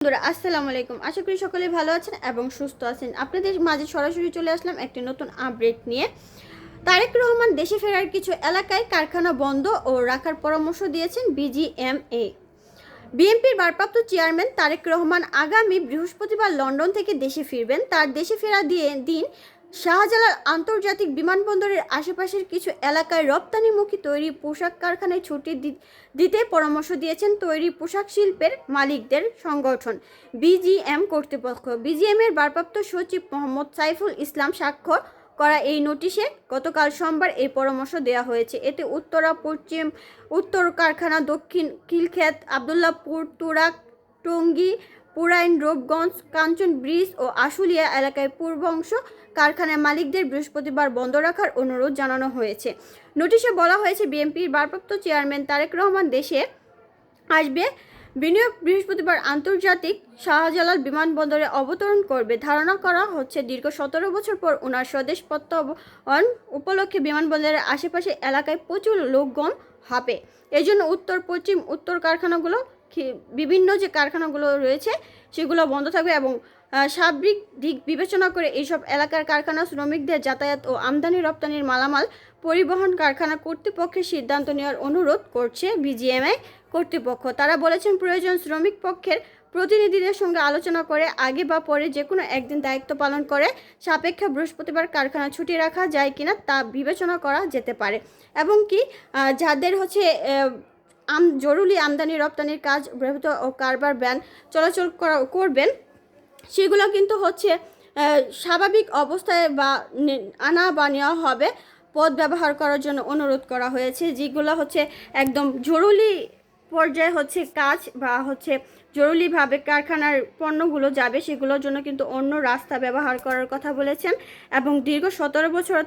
বন্ধুরা আসসালামু আলাইকুম। আশা করি সকলে ভালো আছেন এবং সুস্থ আছেন। আপনাদের মাঝে সরাসরি চলে আসলাম একটি নতুন আপডেট নিয়ে। তারেক রহমান দেশে ফেরার কিছু এলাকায় কারখানা বন্ধ ও রাখার পরামর্শ দিয়েছেন বিজিএমএ। বিএনপির ভারপ্রাপ্ত চেয়ারম্যান তারেক রহমান আগামী বৃহস্পতিবার লন্ডন থেকে দেশে ফিরবেন। তার দেশে ফেরা দিন শাহজালাল আন্তর্জাতিক বিমানবন্দরের আশেপাশের কিছু এলাকায় রপ্তানিমুখী তৈরি পোশাক কারখানায় ছুটি দিতে পরামর্শ দিয়েছেন তৈরি পোশাক শিল্পের মালিকদের সংগঠন বিজিএম কর্তৃপক্ষ। বিজিএমের ভারপ্রাপ্ত সচিব মোহাম্মদ সাইফুল ইসলাম স্বাক্ষর করা এই নোটিশে গতকাল সোমবার এই পরামর্শ দেওয়া হয়েছে। এতে উত্তর কারখানা, দক্ষিণ খিলক্ষেত, আবদুল্লাপুর, তুরাগ, টঙ্গী, পুরাইন, রূপগঞ্জ, কাঞ্চন ব্রিজ ও আশুলিয়া এলাকায় পূর্ব অংশ কারখানার মালিকদের বৃহস্পতিবার বন্ধ রাখার অনুরোধ জানানো হয়েছে। নোটিশে বলা হয়েছে, বিএনপির ভারপ্রাপ্ত চেয়ারম্যান তারেক রহমান দেশে আসবে। বৃহস্পতিবার আন্তর্জাতিক শাহজালাল বিমানবন্দরে অবতরণ করবে। ধারণা করা হচ্ছে দীর্ঘ 17 বছর পর ওনার স্বদেশ প্রত্যাবর্তন উপলক্ষে বিমানবন্দরের আশেপাশে এলাকায় প্রচুর লোকগণ হবে। এই জন্য উত্তর কারখানাগুলো, বিভিন্ন যে কারখানাগুলো রয়েছে সেগুলো বন্ধ থাকবে এবং সার্বিক দিক বিবেচনা করে এইসব এলাকার কারখানা শ্রমিকদের যাতায়াত ও আমদানি রপ্তানির মালামাল পরিবহন কারখানা কর্তৃপক্ষের সিদ্ধান্ত নেওয়ার অনুরোধ করছে বিজিএমআই কর্তৃপক্ষ। তারা বলেছেন, প্রয়োজন শ্রমিক পক্ষের প্রতিনিধিদের সঙ্গে আলোচনা করে আগে বা পরে যে কোনো একদিন দায়িত্ব পালন করে সাপেক্ষে বৃহস্পতিবার কারখানা ছুটি রাখা যায় কিনা তা বিবেচনা করা যেতে পারে এবং কি যাদের জরুরি আমদানি রপ্তানির কাজ ব্যবহৃত ও কারবার ব্যান চলাচল করবেন সেগুলো কিন্তু স্বাভাবিক অবস্থায় আনা বা নেওয়া হবে। পথ ব্যবহার করার জন্য অনুরোধ করা হয়েছে। যেগুলো একদম জরুরি পর্যায়ে কাজ বা জরুরিভাবে কারখানার পণ্যগুলো যাবে সেগুলোর জন্য কিন্তু অন্য রাস্তা ব্যবহার করার কথা বলেছেন এবং দীর্ঘ 17 বছর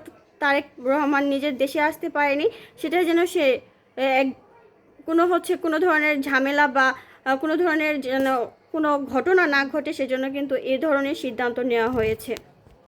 তারেক রহমান নিজের দেশে আসতে পারেনি, সেটা যেন সে কোনো ধরনের ঝামেলা বা কোনো ধরনের যেন কোনো ঘটনা না ঘটে, সেজন্য কিন্তু এই ধরনের সিদ্ধান্ত নেওয়া হয়েছে।